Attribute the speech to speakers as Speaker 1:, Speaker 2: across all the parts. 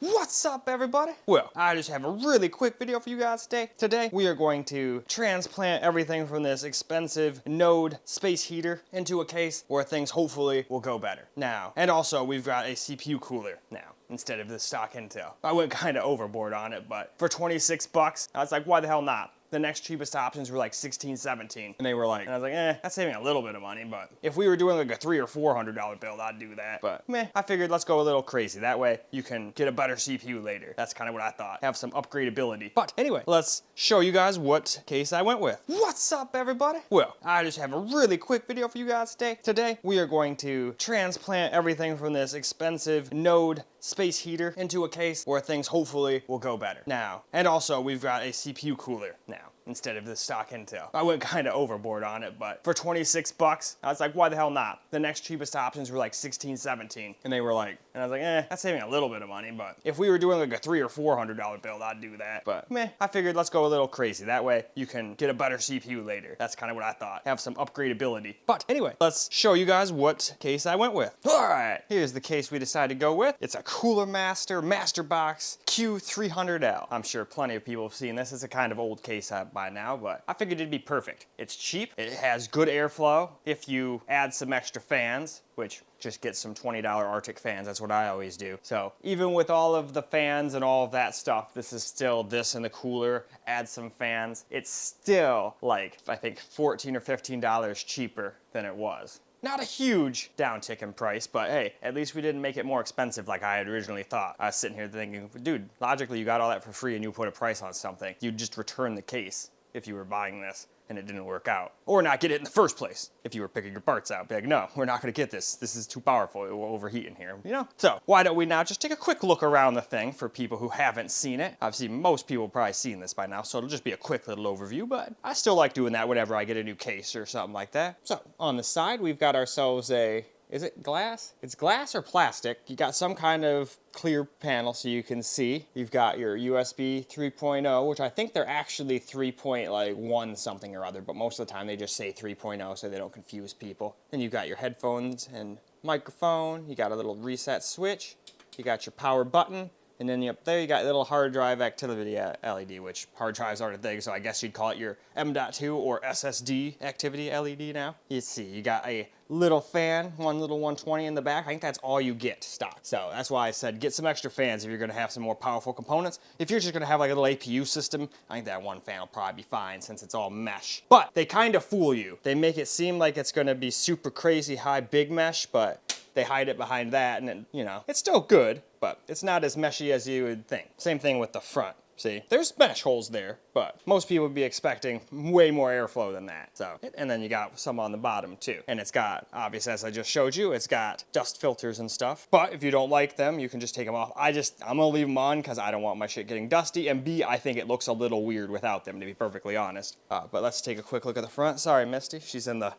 Speaker 1: What's up, everybody? Well, I just have a really quick video for you guys today. Today, we are going to transplant everything from this expensive Node space heater into a case where things hopefully will go better. Now, and also we've got a CPU cooler now instead of the stock Intel. I went kind of overboard on it, but for 26 bucks, I was like, why the hell not? The next cheapest options were like 16, 17. And they were like, and I was like, that's saving a little bit of money, but if we were doing like a $300 or $400 build, I'd do that. But I figured let's go a little crazy. That way you can get a better CPU later. That's kind of what I thought. Have some upgradability. But anyway, let's show you guys what case I went with. What's up, everybody? Well, I just have a really quick video for you guys today. Today, we are going to transplant everything from this expensive Node space heater into a case where things hopefully will go better. Now, and also we've got a CPU cooler now instead of the stock Intel. I went kind of overboard on it, but for 26 bucks, I was like, why the hell not? The next cheapest options were like 16, 17. And they were like, and I was like, that's saving a little bit of money, but if we were doing like a $300 or $400 build, I'd do that. But I figured let's go a little crazy. That way you can get a better CPU later. That's kind of what I thought. Have some upgradability. But anyway, let's show you guys what case I went with. All right, here's the case we decided to go with. It's a Cooler Master Masterbox Q300L. I'm sure plenty of people have seen this. It's a kind of old case by now, but I figured it'd be perfect. It's cheap. It has good airflow. If you add some extra fans, which just get some $20 Arctic fans. That's what I always do. So even with all of the fans and all of that stuff, this is still this in the cooler. Add some fans. It's still like, I think $14 or $15 cheaper than it was. Not a huge downtick in price, but hey, at least we didn't make it more expensive like I had originally thought. I was sitting here thinking, dude, logically you got all that for free and you put a price on something. You'd just return the case if you were buying this and it didn't work out. Or not get it in the first place if you were picking your parts out. Be like, no, we're not gonna get this. This is too powerful. It will overheat in here, you know? So why don't we now just take a quick look around the thing for people who haven't seen it. Obviously, most people have probably seen this by now, so it'll just be a quick little overview, but I still like doing that whenever I get a new case or something like that. So on the side, we've got ourselves is it glass? It's glass or plastic. You got some kind of clear panel so you can see. You've got your USB 3.0, which I think they're actually 3.1 something or other, but most of the time they just say 3.0 so they don't confuse people. Then you've got your headphones and microphone. You got a little reset switch. You got your power button. And then up there you got a little hard drive activity LED, which hard drives aren't a thing, so I guess you'd call it your M.2 or SSD activity LED now. You see, you got a little fan, one little 120 in the back. I think that's all you get stock. So that's why I said get some extra fans if you're gonna have some more powerful components. If you're just gonna have like a little APU system, I think that one fan will probably be fine since it's all mesh. But they kind of fool you. They make it seem like it's gonna be super crazy high big mesh, but they hide it behind that, and then, you know, it's still good, but it's not as meshy as you would think. Same thing with the front. See, there's mesh holes there, but most people would be expecting way more airflow than that. So, and then you got some on the bottom too. And it's got, obviously, as I just showed you, it's got dust filters and stuff. But if you don't like them, you can just take them off. I'm gonna leave them on because I don't want my shit getting dusty. And B, I think it looks a little weird without them, to be perfectly honest. But let's take a quick look at the front. Sorry, Misty.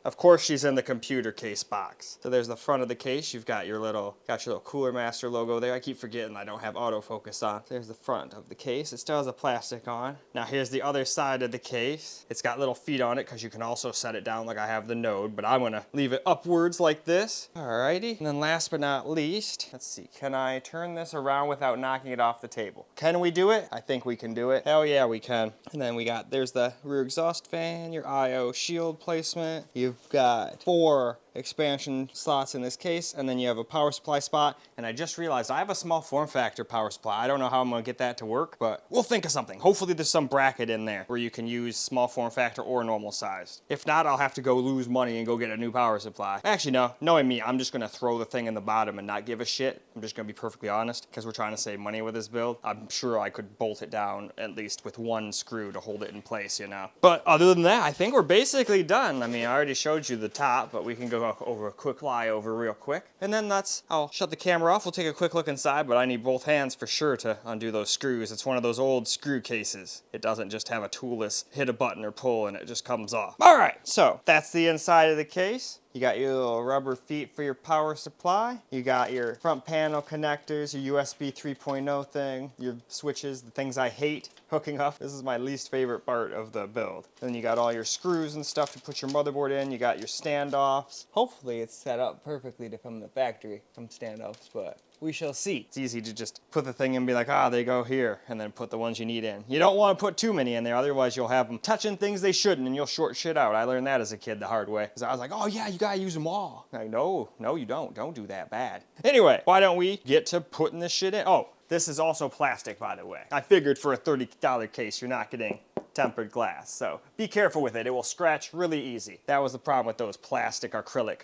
Speaker 1: Of course she's in the computer case box. So there's the front of the case. You've got your little Cooler Master logo there. I keep forgetting I don't have autofocus on. There's the front of the case. It still has a plastic on. Now here's the other side of the case. It's got little feet on it because you can also set it down like I have the Node, but I'm gonna leave it upwards like this. Alrighty. And then last but not least, let's see, can I turn this around without knocking it off the table? Can we do it? I think we can do it. Hell yeah, we can. And then there's the rear exhaust fan, your I/O shield placement. You've got 4 expansion slots in this case, and then you have a power supply spot. And I just realized I have a small form factor power supply. I don't know how I'm gonna get that to work, but we'll think of something. Hopefully there's some bracket in there where you can use small form factor or normal size. If not, I'll have to go lose money and go get a new power supply. Actually, no, knowing me, I'm just gonna throw the thing in the bottom and not give a shit. I'm just gonna be perfectly honest, because we're trying to save money with this build. I'm sure I could bolt it down at least with one screw to hold it in place, you know. But other than that, I think we're basically done. I mean, I already showed you the top, but we can go over a quick flyover real quick. And then I'll shut the camera off. We'll take a quick look inside, but I need both hands for sure to undo those screws. It's one of those old screw cases. It doesn't just have a toolless hit a button or pull and it just comes off. All right, so that's the inside of the case. You got your little rubber feet for your power supply. You got your front panel connectors, your USB 3.0 thing, your switches, the things I hate hooking up. This is my least favorite part of the build. Then you got all your screws and stuff to put your motherboard in. You got your standoffs. Hopefully it's set up perfectly to come in the factory, some standoffs, but We shall see. It's easy to just put the thing in and be like, ah, they go here, and then put the ones you need in. You don't want to put too many in there, otherwise you'll have them touching things they shouldn't, and you'll short shit out. I learned that as a kid the hard way. Because I was like, oh yeah, you gotta use them all. Like, no, you don't. Don't do that bad. Anyway, why don't we get to putting this shit in? Oh, this is also plastic, by the way. I figured for a $30 case, you're not getting tempered glass. So be careful with it. It will scratch really easy. That was the problem with those plastic acrylic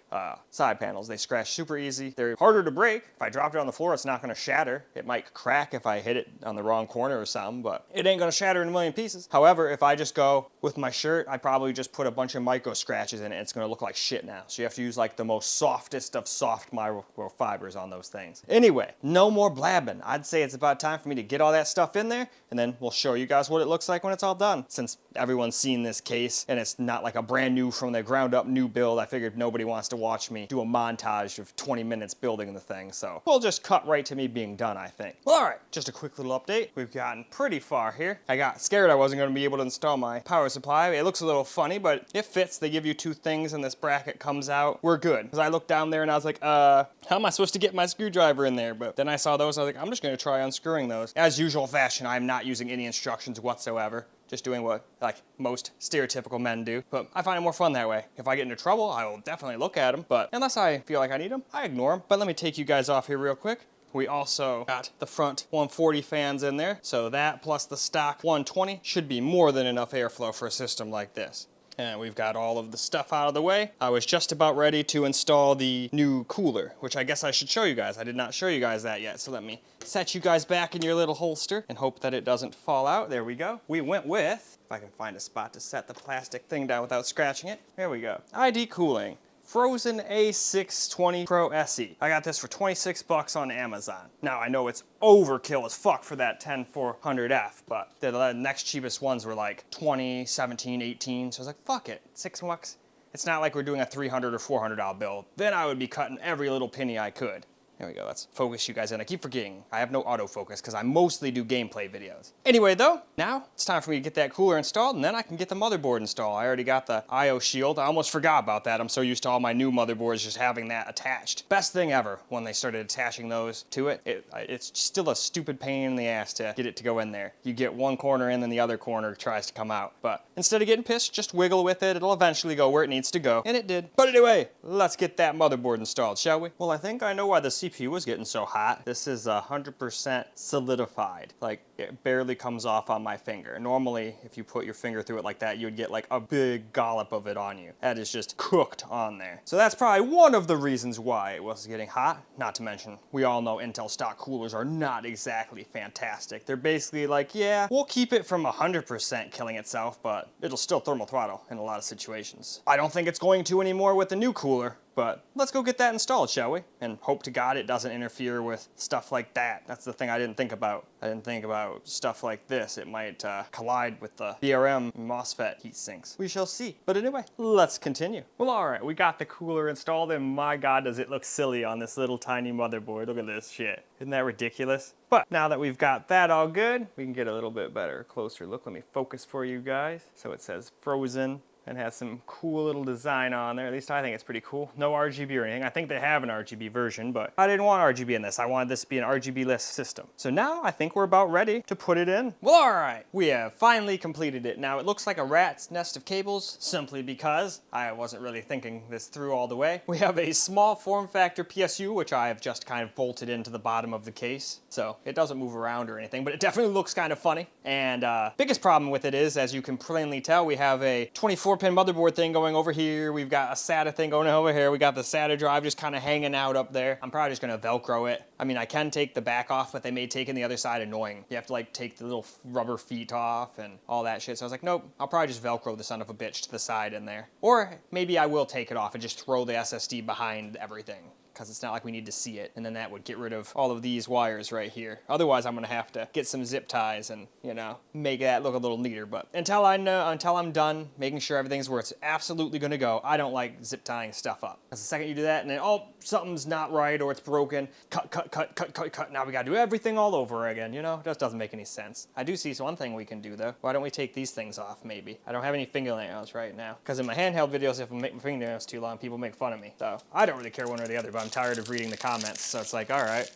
Speaker 1: side panels. They scratch super easy. They're harder to break. If I drop it on the floor, it's not going to shatter. It might crack if I hit it on the wrong corner or something, but it ain't going to shatter in a million pieces. However, if I just go with my shirt, I probably just put a bunch of micro scratches in it. It's going to look like shit now. So you have to use like the most softest of soft microfibers on those things. Anyway, no more blabbing. I'd say it's about time for me to get all that stuff in there, and then we'll show you guys what it looks like when it's all done. Since everyone's seen this case and it's not like a brand new from the ground up new build, I figured nobody wants to watch me do a montage of 20 minutes building the thing, so we'll just cut right to me being done, I think. Well, alright, just a quick little update. We've gotten pretty far here. I got scared I wasn't going to be able to install my power supply. It looks a little funny, but it fits. They give you two things and this bracket comes out. We're good. Because I looked down there and I was like, how am I supposed to get my screwdriver in there? But then I saw those, I was like, I'm just going to try unscrewing those. As usual fashion, I'm not using any instructions whatsoever. Just doing what, like, most stereotypical men do. But I find it more fun that way. If I get into trouble, I will definitely look at them. But unless I feel like I need them, I ignore them. But let me take you guys off here real quick. We also got the front 140 fans in there. So that plus the stock 120 should be more than enough airflow for a system like this. And we've got all of the stuff out of the way. I was just about ready to install the new cooler, which I guess I should show you guys. I did not show you guys that yet, so let me set you guys back in your little holster and hope that it doesn't fall out. There we go. We went with, if I can find a spot to set the plastic thing down without scratching it. There we go. ID Cooling. FROZN A620 Pro SE. I got this for 26 bucks on Amazon. Now I know it's overkill as fuck for that 10400F, but the next cheapest ones were like 20, 17, 18. So I was like, fuck it, 6 bucks. It's not like we're doing a $300 or $400 build. Then I would be cutting every little penny I could. There we go, let's focus you guys in. I keep forgetting, I have no autofocus because I mostly do gameplay videos. Anyway though, now it's time for me to get that cooler installed and then I can get the motherboard installed. I already got the IO shield. I almost forgot about that. I'm so used to all my new motherboards just having that attached. Best thing ever when they started attaching those to it. It's still a stupid pain in the ass to get it to go in there. You get one corner in, then the other corner tries to come out. But instead of getting pissed, just wiggle with it. It'll eventually go where it needs to go. And it did. But anyway, let's get that motherboard installed, shall we? Well, I think I know why the CPU was getting so hot. This is 100% solidified. Like, it barely comes off on my finger. Normally, if you put your finger through it like that, you'd get like a big dollop of it on you. That is just cooked on there. So that's probably one of the reasons why it was getting hot. Not to mention, we all know Intel stock coolers are not exactly fantastic. They're basically like, yeah, we'll keep it from 100% killing itself, but it'll still thermal throttle in a lot of situations. I don't think it's going to anymore with the new cooler. But let's go get that installed, shall we? And hope to God it doesn't interfere with stuff like that. That's the thing I didn't think about. I didn't think about stuff like this. It might collide with the BRM MOSFET heat sinks. We shall see. But anyway, let's continue. Well, all right, we got the cooler installed, and my God, does it look silly on this little tiny motherboard. Look at this shit. Isn't that ridiculous? But now that we've got that all good, we can get a little bit better, closer look. Let me focus for you guys. So it says FROZN. And has some cool little design on there. At least I think it's pretty cool. No RGB or anything. I think they have an RGB version, but I didn't want RGB in this. I wanted this to be an RGB-less system. So now I think we're about ready to put it in. Well, all right. We have finally completed it. Now it looks like a rat's nest of cables simply because I wasn't really thinking this through all the way. We have a small form factor PSU, which I have just kind of bolted into the bottom of the case. So it doesn't move around or anything, but it definitely looks kind of funny. And biggest problem with it is, as you can plainly tell, we have a 24-pin motherboard thing going over here. We've got a SATA thing going over here. We got the SATA drive just kind of hanging out up there. I'm probably just going to Velcro it. I mean, I can take the back off, but they made taking the other side annoying. You have to like take the little rubber feet off and all that shit. So I was like, nope, I'll probably just Velcro the son of a bitch to the side in there. Or maybe I will take it off and just throw the SSD behind everything, because it's not like we need to see it. And then that would get rid of all of these wires right here. Otherwise, I'm gonna have to get some zip ties and, you know, make that look a little neater. But until I'm done making sure everything's where it's absolutely gonna go, I don't like zip tying stuff up. Because the second you do that and then, oh, something's not right or it's broken, cut. Now we gotta do everything all over again, you know? It just doesn't make any sense. I do see one thing we can do though. Why don't we take these things off maybe? I don't have any fingernails right now. Because in my handheld videos, if I make my fingernails too long, people make fun of me. So I don't really care one or the other, but I'm tired of reading the comments, so it's like, all right,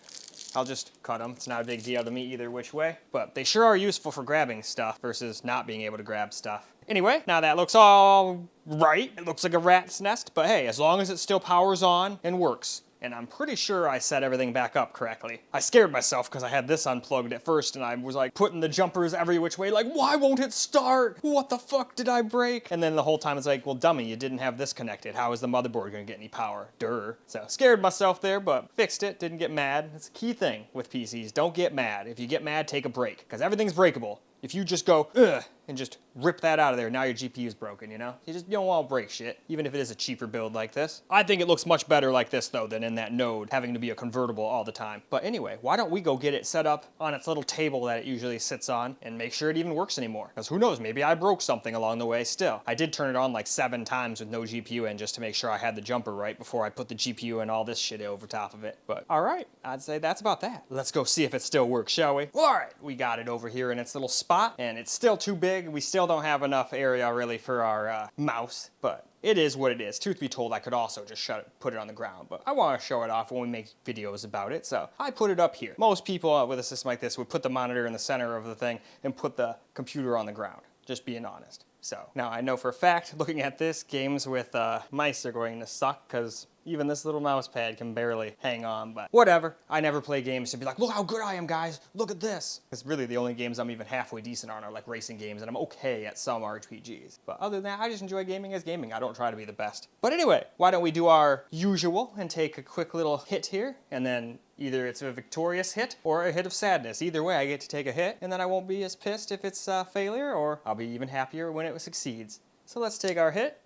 Speaker 1: I'll just cut them. It's not a big deal to me either which way, but they sure are useful for grabbing stuff versus not being able to grab stuff. Anyway, now that looks all right. It looks like a rat's nest, but hey, as long as it still powers on and works. And I'm pretty sure I set everything back up correctly. I scared myself because I had this unplugged at first and I was like putting the jumpers every which way, like, why won't it start? What the fuck did I break? And then the whole time it's like, well, dummy, you didn't have this connected. How is the motherboard gonna get any power? Durr. So scared myself there, but fixed it, didn't get mad. It's a key thing with PCs. Don't get mad. If you get mad, take a break, because everything's breakable. If you just go, ugh, and just rip that out of there, now your GPU's broken, you know? You don't want to break shit, even if it is a cheaper build like this. I think it looks much better like this, though, than in that node, having to be a convertible all the time. But anyway, why don't we go get it set up on its little table that it usually sits on and make sure it even works anymore? Because who knows, maybe I broke something along the way still. I did turn it on like 7 times with no GPU in just to make sure I had the jumper right before I put the GPU and all this shit over top of it. But all right, I'd say that's about that. Let's go see if it still works, shall we? All right, we got it over here in its little spot, and it's still too big. We still don't have enough area really for our mouse, but it is what it is. Truth be told, I could also just put it on the ground, but I want to show it off when we make videos about it, so I put it up here. Most people with a system like this would put the monitor in the center of the thing and put the computer on the ground, just being honest. So now I know for a fact, looking at this, games with mice are going to suck because even this little mouse pad can barely hang on, but whatever. I never play games to be like, look how good I am, guys. Look at this. Because really the only games I'm even halfway decent on are like racing games, and I'm okay at some RPGs. But other than that, I just enjoy gaming as gaming. I don't try to be the best. But anyway, why don't we do our usual and take a quick little hit here, and then either it's a victorious hit or a hit of sadness. Either way, I get to take a hit, and then I won't be as pissed if it's a failure, or I'll be even happier when it succeeds. So let's take our hit.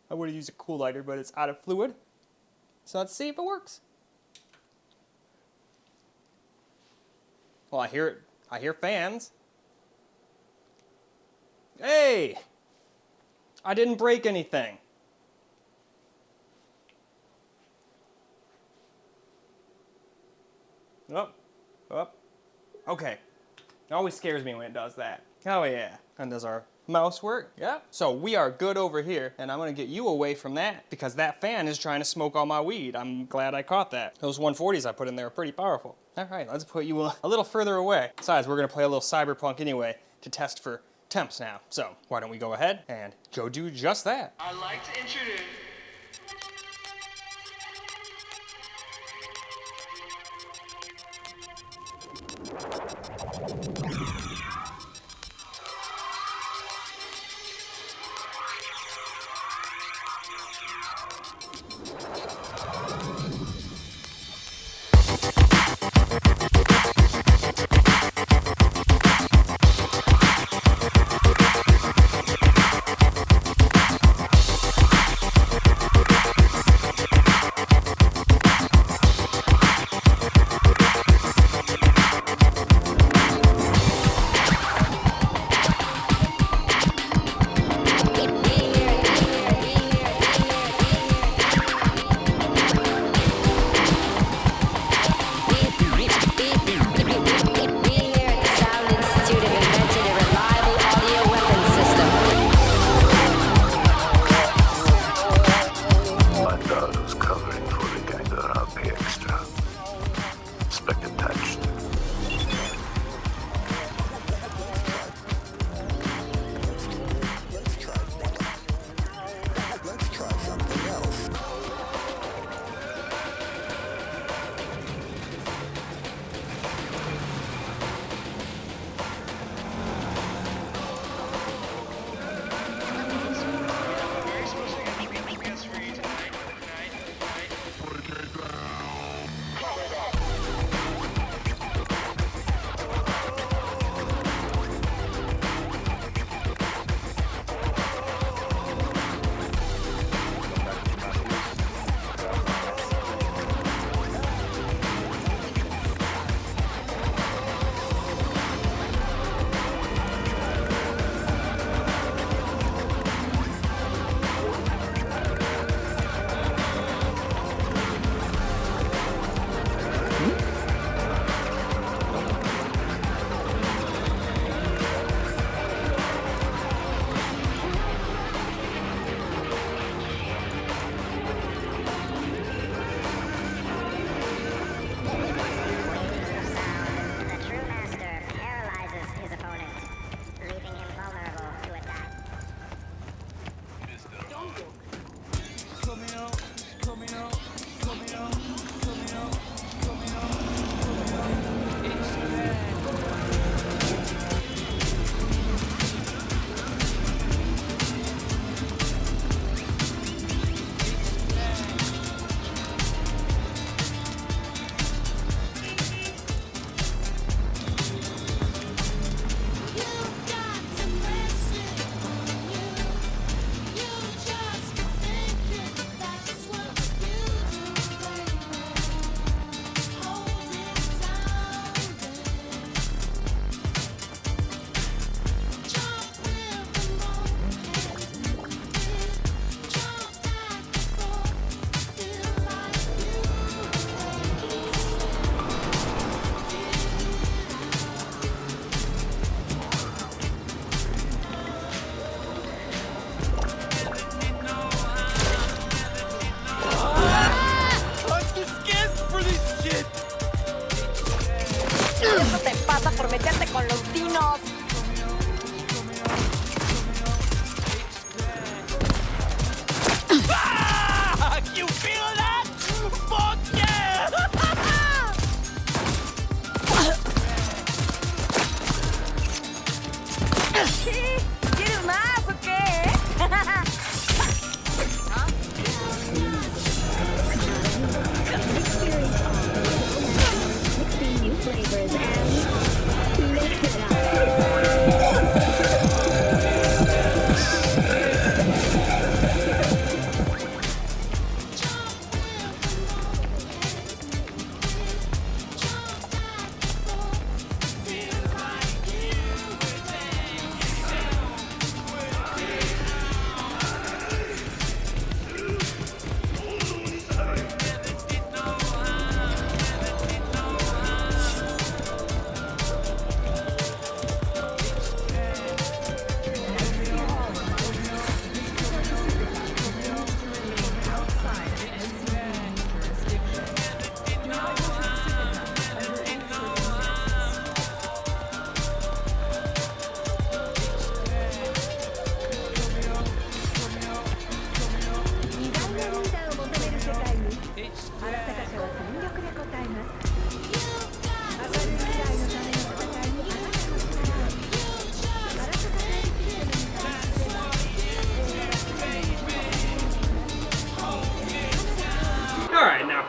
Speaker 1: I would have used a cool lighter, but it's out of fluid. So let's see if it works. Well, I hear it. I hear fans. Hey! I didn't break anything. Oh, oh. Okay. It always scares me when it does that. Oh yeah. And does our mouse work? Yeah. So we are good over here, and I'm gonna get you away from that because that fan is trying to smoke all my weed. I'm glad I caught that. Those 140s I put in there are pretty powerful. All right, let's put you a little further away. Besides, we're gonna play a little Cyberpunk anyway to test for temps now. So why don't we go ahead and go do just that?
Speaker 2: I'd like to introduce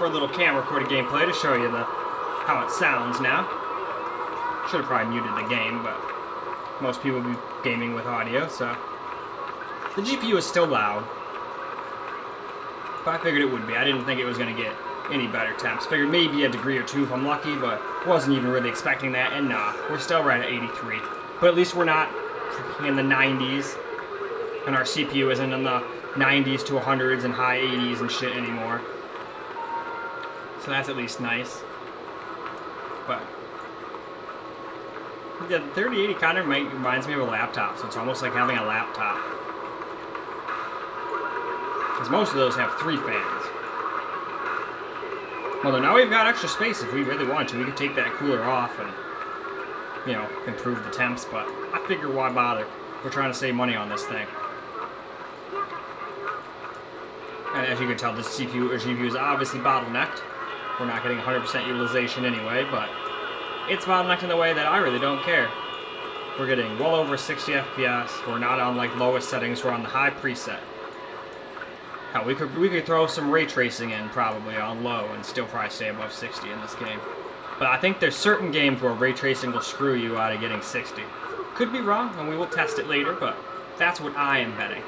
Speaker 1: a little camera recorded gameplay to show you how it sounds now. Should have probably muted the game, but most people be gaming with audio, so. The GPU is still loud, but I figured it would be. I didn't think it was going to get any better temps. Figured maybe a degree or two if I'm lucky, but wasn't even really expecting that, and nah, we're still right at 83. But at least we're not in the 90s, and our CPU isn't in the 90s to 100s and high 80s and shit anymore. So that's at least nice. But yeah, the 3080 kind of reminds me of a laptop, so it's almost like having a laptop. Because most of those have 3 fans. Although now we've got extra space if we really want to. We could take that cooler off and, you know, improve the temps, but I figure why bother? We're trying to save money on this thing. And as you can tell, this CPU is obviously bottlenecked. We're not getting 100% utilization anyway, but it's bottlenecked in the way that I really don't care. We're getting well over 60 FPS. We're not on like lowest settings. We're on the high preset. Hell, we could throw some ray tracing in probably on low and still probably stay above 60 in this game. But I think there's certain games where ray tracing will screw you out of getting 60. Could be wrong, and we will test it later, but that's what I am betting.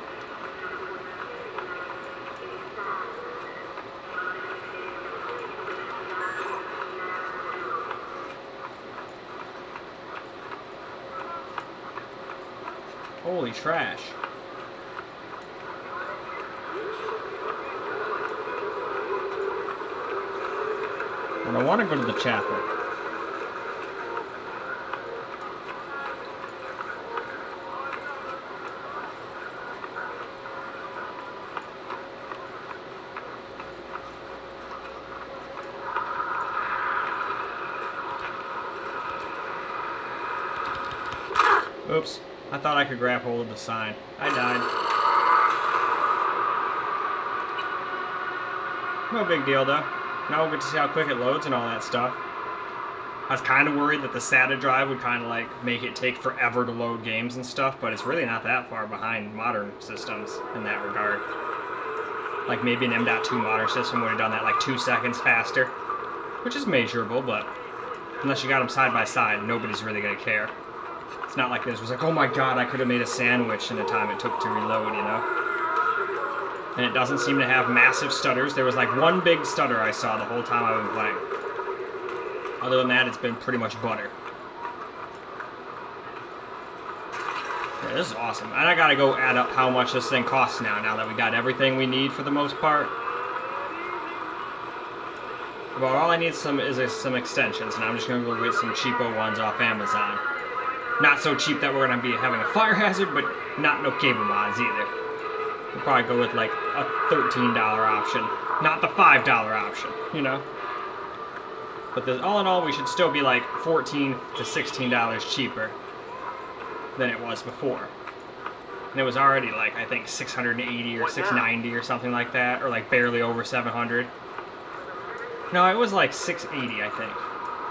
Speaker 1: Holy trash. And I want to go to the chapel. Oops. I thought I could grab hold of the sign. I died. No big deal, though. Now we'll get to see how quick it loads and all that stuff. I was kind of worried that the SATA drive would kind of like make it take forever to load games and stuff, but it's really not that far behind modern systems in that regard. Like maybe an M.2 modern system would have done that like 2 seconds faster, which is measurable, but unless you got them side by side, nobody's really going to care. It's not like this was like, oh my god, I could have made a sandwich in the time it took to reload, you know? And it doesn't seem to have massive stutters. There was like one big stutter I saw the whole time I've been playing. Other than that, it's been pretty much butter. Yeah, this is awesome. And I gotta go add up how much this thing costs now that we got everything we need for the most part. Well, all I need is some extensions, and I'm just gonna go get some cheapo ones off Amazon. Not so cheap that we're gonna be having a fire hazard, but not no cable mods either. We'll probably go with like a $13 option, not the $5 option, you know? But all in all, we should still be like $14 to $16 cheaper than it was before. And it was already like, I think, $680 or $690 or something like that, or like barely over $700. No, it was like $680, I think,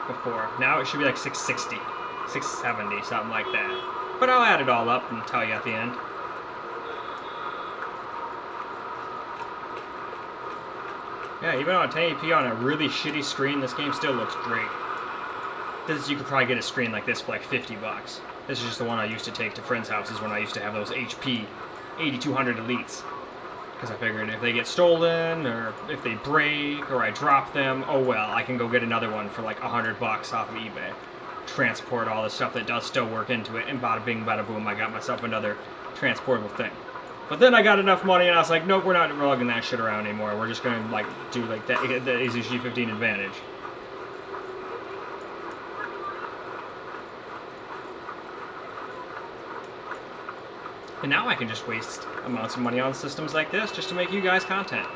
Speaker 1: before. Now it should be like $660. $670, something like that. But I'll add it all up and tell you at the end. Yeah, even on a 1080p on a really shitty screen, this game still looks great. You could probably get a screen like this for like 50 bucks. This is just the one I used to take to friends' houses when I used to have those HP 8200 Elites. Because I figured if they get stolen, or if they break, or I drop them, oh well, I can go get another one for like 100 bucks off of eBay. Transport all the stuff that does still work into it, and bada bing, bada boom, I got myself another transportable thing. But then I got enough money, and I was like, nope, we're not lugging that shit around anymore. We're just gonna like do like that, the AZG15 Advantage. And now I can just waste amounts of money on systems like this just to make you guys content.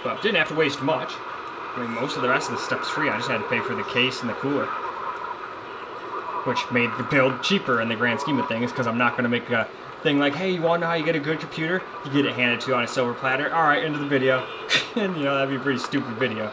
Speaker 1: But didn't have to waste much. I mean, most of the rest of the stuff's free. I just had to pay for the case and the cooler. Which made the build cheaper in the grand scheme of things, because I'm not going to make a thing like, hey, you want to know how you get a good computer? You get it handed to you on a silver platter. Alright, end of the video. And, you know, that'd be a pretty stupid video.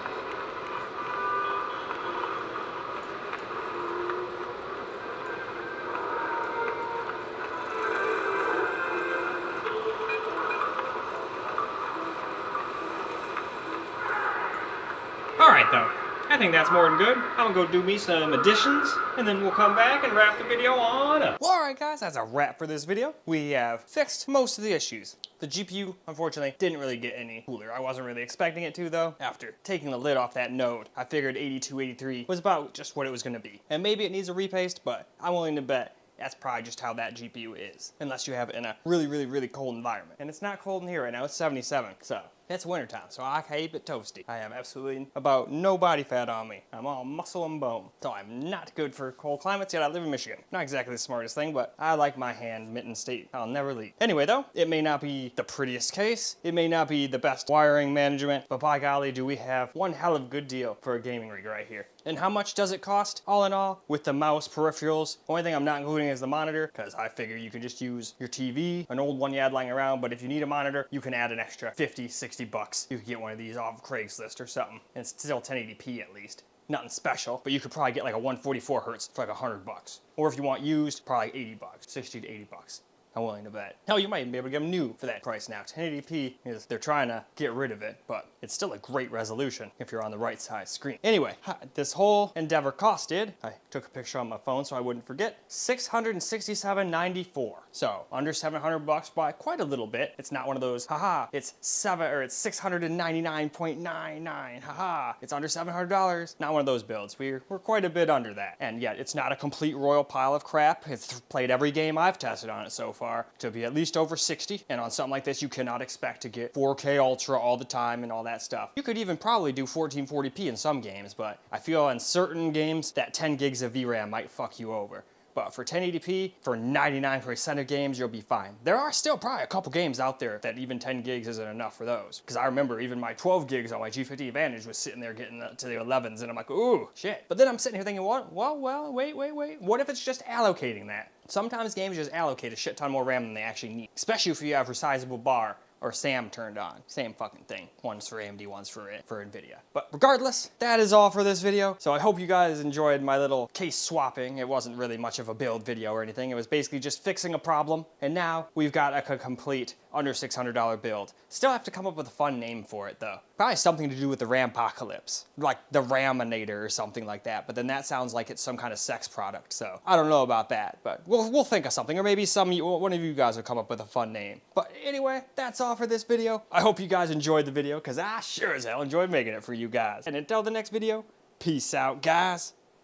Speaker 1: Alright though, I think that's more than good. I'm gonna go do me some additions, and then we'll come back and wrap the video on up. Well, alright guys, that's a wrap for this video. We have fixed most of the issues. The GPU, unfortunately, didn't really get any cooler. I wasn't really expecting it to though. After taking the lid off that node, I figured 82, 83 was about just what it was gonna be. And maybe it needs a repaste, but I'm willing to bet that's probably just how that GPU is. Unless you have it in a really, really, really cold environment. And it's not cold in here right now, it's 77, so. It's wintertime, so I keep it toasty. I have absolutely about no body fat on me. I'm all muscle and bone. So I'm not good for cold climates, yet I live in Michigan. Not exactly the smartest thing, but I like my hand mitten state. I'll never leave. Anyway though, it may not be the prettiest case, it may not be the best wiring management, but by golly do we have one hell of a good deal for a gaming rig right here. And how much does it cost, all in all, with the mouse, peripherals? Only thing I'm not including is the monitor, because I figure you can just use your TV, an old one you had lying around, but if you need a monitor, you can add an extra 50, 60 bucks. You could get one of these off Craigslist or something, and it's still 1080p at least. Nothing special, but you could probably get like a 144 hertz for like 100 bucks. Or if you want used, probably 80 bucks, 60 to 80 bucks. I'm willing to bet. Hell, you might even be able to get them new for that price now. 1080p is, they're trying to get rid of it, but it's still a great resolution if you're on the right size screen. Anyway, this whole endeavor costed, I took a picture on my phone so I wouldn't forget, $667.94. So under 700 bucks by quite a little bit. It's not one of those, haha, it's 699.99, haha, it's under $700. Not one of those builds. We're quite a bit under that. And yet it's not a complete royal pile of crap. It's played every game I've tested on it so far to be at least over 60, and on something like this you cannot expect to get 4K Ultra all the time and all that stuff. You could even probably do 1440p in some games, but I feel in certain games that 10 gigs of VRAM might fuck you over. But for 1080p, for 99% of games, you'll be fine. There are still probably a couple games out there that even 10 gigs isn't enough for those. Because I remember even my 12 gigs on my G50 Advantage was sitting there getting to the 11s, and I'm like, ooh, shit. But then I'm sitting here thinking, wait. What if it's just allocating that? Sometimes games just allocate a shit ton more RAM than they actually need. Especially if you have resizable bar or SAM turned on. Same fucking thing. One's for AMD, one's for NVIDIA. But regardless, that is all for this video. So I hope you guys enjoyed my little case swapping. It wasn't really much of a build video or anything. It was basically just fixing a problem. And now we've got a complete under $600 build. Still have to come up with a fun name for it though. Probably something to do with the Rampocalypse. Like the Raminator or something like that. But then that sounds like it's some kind of sex product. So I don't know about that, but we'll think of something. Or maybe one of you guys will come up with a fun name. But anyway, that's all for this video. I hope you guys enjoyed the video, because I sure as hell enjoyed making it for you guys. And until the next video, peace out, guys.